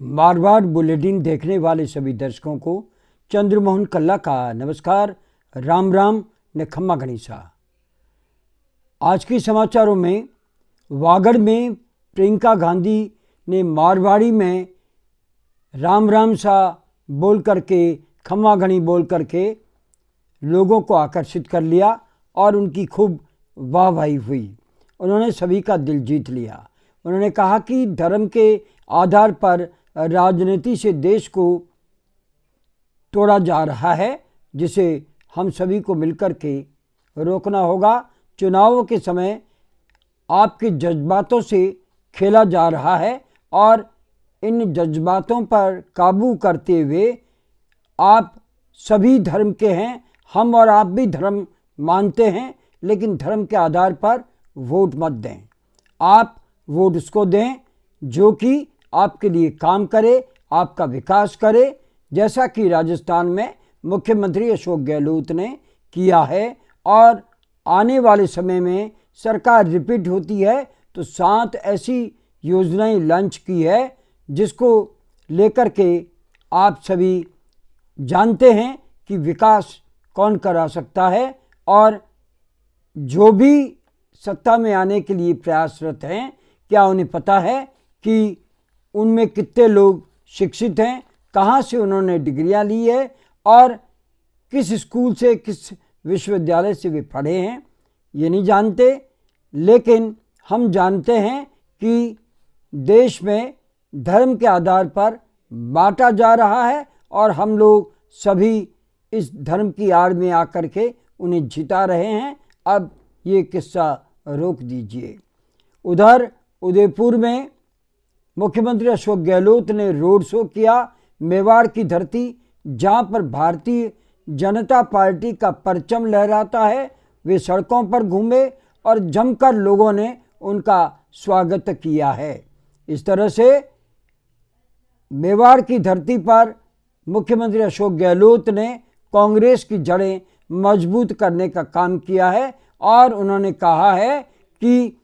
Marwar bulletin देखने वाले सभी दर्शकों को चंद्रमोहन कल्ला का नमस्कार, राम राम ने खम्मा गणिसा। आज के समाचारों में वागड़ में प्रियंका गांधी ने मारवाड़ी में राम राम सा बोल करके खम्मा गणी बोल करके लोगों को आकर्षित कर लिया और उनकी खूब वाहवाही हुई। उन्होंने सभी का दिल जीत लिया। उन्होंने कहा कि धर्म के आधार पर राजनीति से देश को तोड़ा जा रहा है, जिसे हम सभी को मिलकर के रोकना होगा। चुनावों के समय आपके जज्बातों से खेला जा रहा है और इन जज्बातों पर काबू करते हुए आप सभी धर्म के हैं, हम और आप भी धर्म मानते हैं, लेकिन धर्म के आधार पर वोट मत दें। आप वोट उसको दें जो कि आपके लिए काम करे, आपका विकास करे, जैसा कि राजस्थान में मुख्यमंत्री अशोक गहलोत ने किया है। और आने वाले समय में सरकार रिपीट होती है तो 7 ऐसी योजनाएं लॉन्च की है जिसको लेकर के आप सभी जानते हैं कि विकास कौन करा सकता है। और जो भी सत्ता में आने के लिए प्रयासरत हैं, क्या उन्हें पता है कि उनमें कितने लोग शिक्षित हैं, कहाँ से उन्होंने डिग्रियां ली है और किस स्कूल से, किस विश्वविद्यालय से वे पढ़े हैं, ये नहीं जानते। लेकिन हम जानते हैं कि देश में धर्म के आधार पर बांटा जा रहा है और हम लोग सभी इस धर्म की आड़ में आकर के उन्हें जिता रहे हैं। अब ये किस्सा रोक दीजिए। उधर उदयपुर में मुख्यमंत्री अशोक गहलोत ने रोड शो किया। मेवाड़ की धरती जहां पर भारतीय जनता पार्टी का परचम लहराता है, वे सड़कों पर घूमे और जमकर लोगों ने उनका स्वागत किया है। इस तरह से मेवाड़ की धरती पर मुख्यमंत्री अशोक गहलोत ने कांग्रेस की जड़ें मजबूत करने का काम किया है और उन्होंने कहा है कि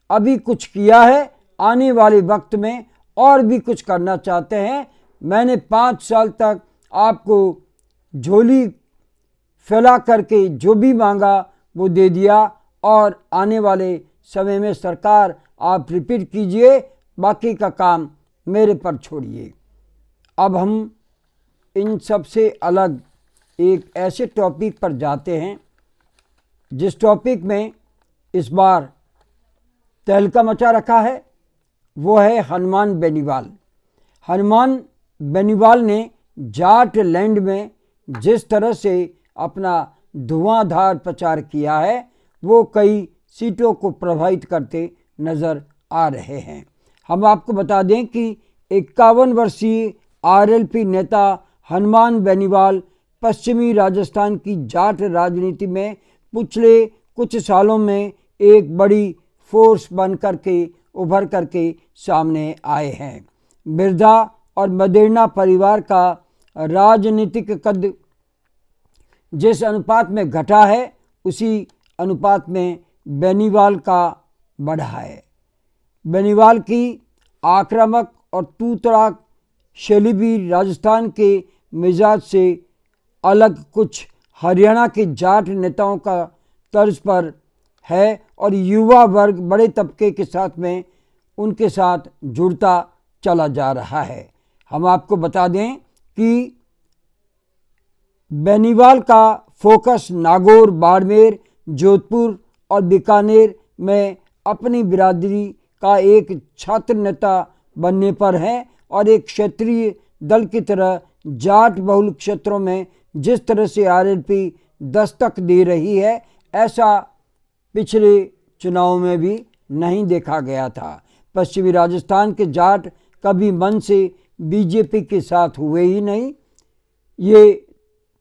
अभी कुछ किया है, आने वाले वक्त में और भी कुछ करना चाहते हैं। मैंने 5 साल तक आपको झोली फैला करके जो भी मांगा वो दे दिया और आने वाले समय में सरकार आप रिपीट कीजिए, बाकी का काम मेरे पर छोड़िए। अब हम इन सब से अलग एक ऐसे टॉपिक पर जाते हैं जिस टॉपिक में इस बार तहलका मचा रखा है, वो है हनुमान बेनीवाल। हनुमान बेनीवाल ने जाट लैंड में जिस तरह से अपना धुआंधार प्रचार किया है, वो कई सीटों को प्रभावित करते नजर आ रहे हैं। हम आपको बता दें कि 51 वर्षीय आरएलपी नेता हनुमान बेनीवाल पश्चिमी राजस्थान की जाट राजनीति में पिछले कुछ सालों में एक बड़ी फोर्स बन करके उभर करके सामने आए हैं। मिर्जा और मदेरणा परिवार का राजनीतिक कद जिस अनुपात में घटा है, उसी अनुपात में बेनीवाल का बढ़ा है। बेनीवाल की आक्रामक और तू तड़ाक शैली भी राजस्थान के मिजाज से अलग कुछ हरियाणा के जाट नेताओं का तर्ज पर है और युवा वर्ग बड़े तबके के साथ में उनके साथ जुड़ता चला जा रहा है। हम आपको बता दें कि बेनीवाल का फोकस नागौर, बाड़मेर, जोधपुर और बीकानेर में अपनी बिरादरी का एक छात्र नेता बनने पर है और एक क्षेत्रीय दल की तरह जाट बहुल क्षेत्रों में जिस तरह से आरएलपी दस्तक दे रही है, ऐसा पिछले चुनाव में भी नहीं देखा गया था। पश्चिमी राजस्थान के जाट कभी मन से बीजेपी के साथ हुए ही नहीं। ये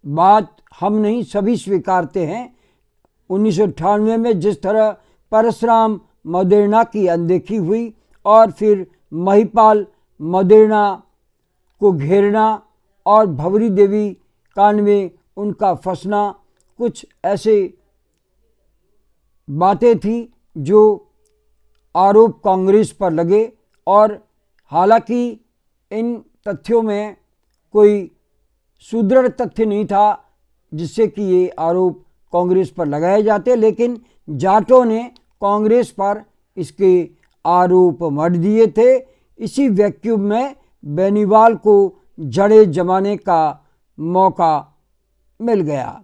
बात हम नहीं, सभी स्वीकारते हैं। 1998 में जिस तरह परशुराम मदेरणा की अनदेखी हुई और फिर महिपाल मदेरणा को घेरना और भवरी देवी कांड में उनका फंसना, कुछ ऐसे बातें थी जो आरोप कांग्रेस पर लगे। और हालांकि इन तथ्यों में कोई सुदृढ़ तथ्य नहीं था जिससे कि ये आरोप कांग्रेस पर लगाए जाते, लेकिन जाटों ने कांग्रेस पर इसके आरोप मढ़ दिए थे। इसी वैक्यूम में बेनीवाल को जड़े जमाने का मौका मिल गया।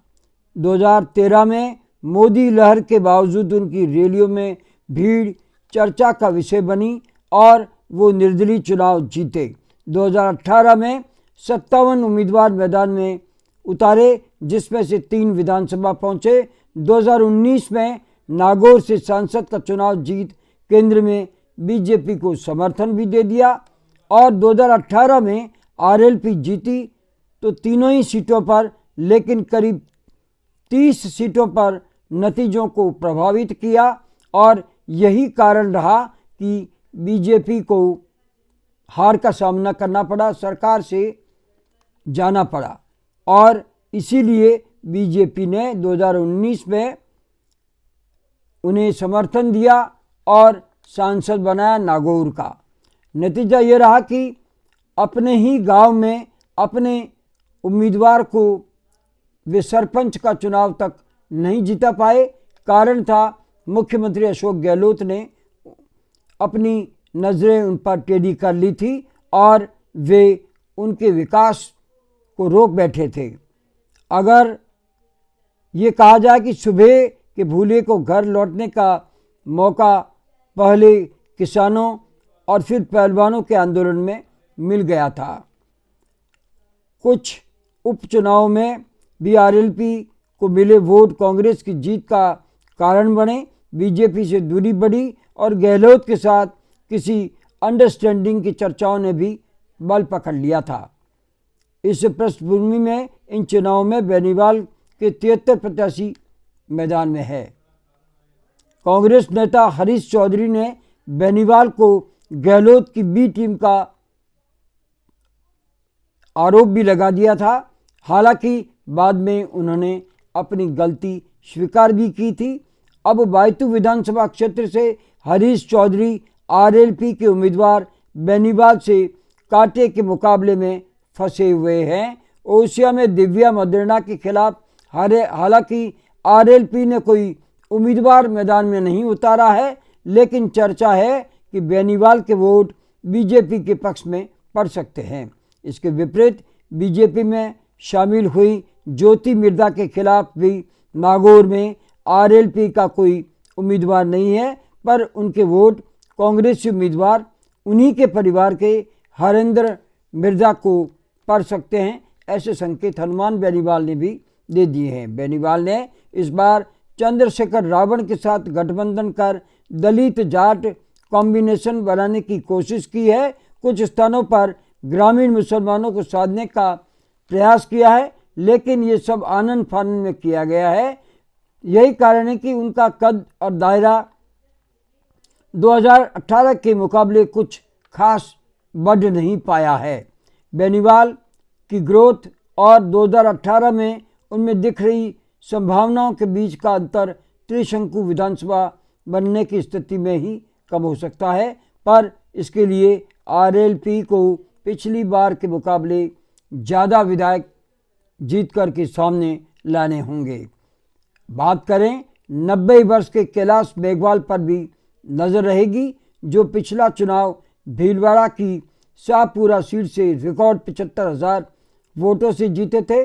2013 में मोदी लहर के बावजूद उनकी रैलियों में भीड़ चर्चा का विषय बनी और वो निर्दलीय चुनाव जीते। 2018 में 57 उम्मीदवार मैदान में उतारे, जिसमें से 3 विधानसभा पहुंचे। 2019 में नागौर से सांसद का चुनाव जीत केंद्र में बीजेपी को समर्थन भी दे दिया और 2018 में आरएलपी जीती तो तीनों ही सीटों पर, लेकिन करीब 30 सीटों पर नतीजों को प्रभावित किया और यही कारण रहा कि बीजेपी को हार का सामना करना पड़ा, सरकार से जाना पड़ा और इसीलिए बीजेपी ने 2019 में उन्हें समर्थन दिया और सांसद बनाया नागौर का। नतीजा ये रहा कि अपने ही गांव में अपने उम्मीदवार को वे सरपंच का चुनाव तक नहीं जीता पाए। कारण था मुख्यमंत्री अशोक गहलोत ने अपनी नज़रें उन पर टेढ़ी कर ली थी और वे उनके विकास को रोक बैठे थे। अगर ये कहा जाए कि सुबह के भूले को घर लौटने का मौका पहले किसानों और फिर पहलवानों के आंदोलन में मिल गया था। कुछ उपचुनाव में भी आरएलपी को मिले वोट कांग्रेस की जीत का कारण बने, बीजेपी से दूरी बढ़ी और गहलोत के साथ किसी अंडरस्टैंडिंग की चर्चाओं ने भी बल पकड़ लिया था। इस पृष्ठभूमि में इन चुनावों में बेनीवाल के 73 प्रत्याशी मैदान में है। कांग्रेस नेता हरीश चौधरी ने बेनीवाल को गहलोत की बी टीम का आरोप भी लगा दिया था। हालांकि बाद में उन्होंने अपनी गलती स्वीकार भी की थी। अब बायतू विधानसभा क्षेत्र से हरीश चौधरी आरएलपी के उम्मीदवार बेनीवाल से कांटे के मुकाबले में फंसे हुए हैं। ओसिया में दिव्या मदेरणा के खिलाफ हालांकि आरएलपी ने कोई उम्मीदवार मैदान में नहीं उतारा है, लेकिन चर्चा है कि बेनीवाल के वोट बीजेपी के पक्ष में पड़ सकते हैं। इसके विपरीत बीजेपी में शामिल हुई ज्योति मिर्धा के खिलाफ भी नागौर में आरएलपी का कोई उम्मीदवार नहीं है, पर उनके वोट कांग्रेसी उम्मीदवार उन्हीं के परिवार के हरेंद्र मिर्धा को पड़ सकते हैं। ऐसे संकेत हनुमान बेनीवाल ने भी दे दिए हैं। बेनीवाल ने इस बार चंद्रशेखर रावण के साथ गठबंधन कर दलित जाट कॉम्बिनेशन बनाने की कोशिश की है। कुछ स्थानों पर ग्रामीण मुसलमानों को साधने का प्रयास किया है, लेकिन ये सब आनन फानन में किया गया है। यही कारण है कि उनका कद और दायरा 2018 के मुकाबले कुछ खास बढ़ नहीं पाया है। बेनीवाल की ग्रोथ और 2018 में उनमें दिख रही संभावनाओं के बीच का अंतर त्रिशंकु विधानसभा बनने की स्थिति में ही कम हो सकता है, पर इसके लिए आरएलपी को पिछली बार के मुकाबले ज़्यादा विधायक जीत कर के सामने लाने होंगे। बात करें 90 वर्ष के कैलाश मेघवाल पर भी नज़र रहेगी, जो पिछला चुनाव भीलवाड़ा की शाहपुरा सीट से रिकॉर्ड 75,000 वोटों से जीते थे।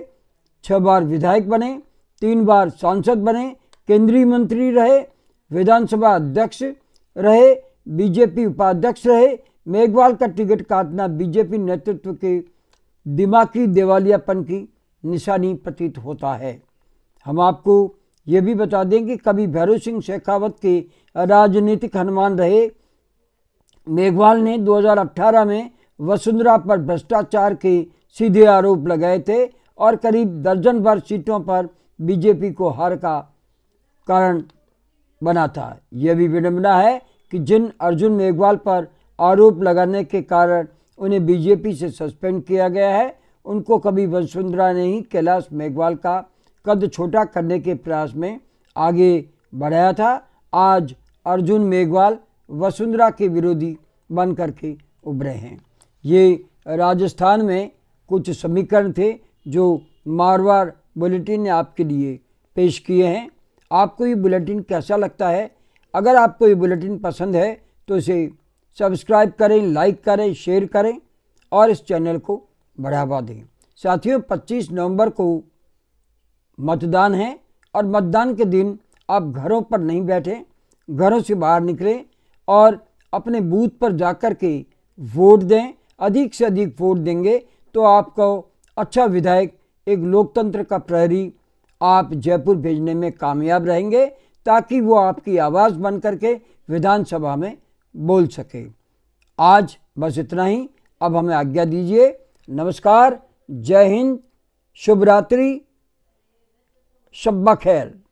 6 बार विधायक बने, 3 बार सांसद बने, केंद्रीय मंत्री रहे, विधानसभा अध्यक्ष रहे, बीजेपी उपाध्यक्ष रहे। मेघवाल का टिकट काटना बीजेपी नेतृत्व के दिमागी दिवालियापन की निशानी प्रतीत होता है। हम आपको ये भी बता दें कि कभी भैरों सिंह शेखावत के राजनीतिक हनुमान रहे मेघवाल ने 2018 में वसुंधरा पर भ्रष्टाचार के सीधे आरोप लगाए थे और करीब दर्जन भर सीटों पर बीजेपी को हार का कारण बना था। यह भी विडंबना है कि जिन अर्जुन मेघवाल पर आरोप लगाने के कारण उन्हें बीजेपी से सस्पेंड किया गया है, उनको कभी वसुंधरा ने ही कैलाश मेघवाल का कद छोटा करने के प्रयास में आगे बढ़ाया था। आज अर्जुन मेघवाल वसुंधरा के विरोधी बन करके उभरे हैं। ये राजस्थान में कुछ समीकरण थे जो मारवाड़ बुलेटिन ने आपके लिए पेश किए हैं। आपको ये बुलेटिन कैसा लगता है? अगर आपको ये बुलेटिन पसंद है तो इसे सब्सक्राइब करें, लाइक करें, शेयर करें और इस चैनल को बढ़ावा दें। साथियों, 25 नवंबर को मतदान है और मतदान के दिन आप घरों पर नहीं बैठें, घरों से बाहर निकलें और अपने बूथ पर जाकर के वोट दें। अधिक से अधिक वोट देंगे तो आपको अच्छा विधायक, एक लोकतंत्र का प्रहरी आप जयपुर भेजने में कामयाब रहेंगे, ताकि वो आपकी आवाज़ बन करके विधानसभा में बोल सके। आज बस इतना ही। अब हमें आज्ञा दीजिए। नमस्कार, जय हिंद, शुभ रात्रि, शब्बा खैर।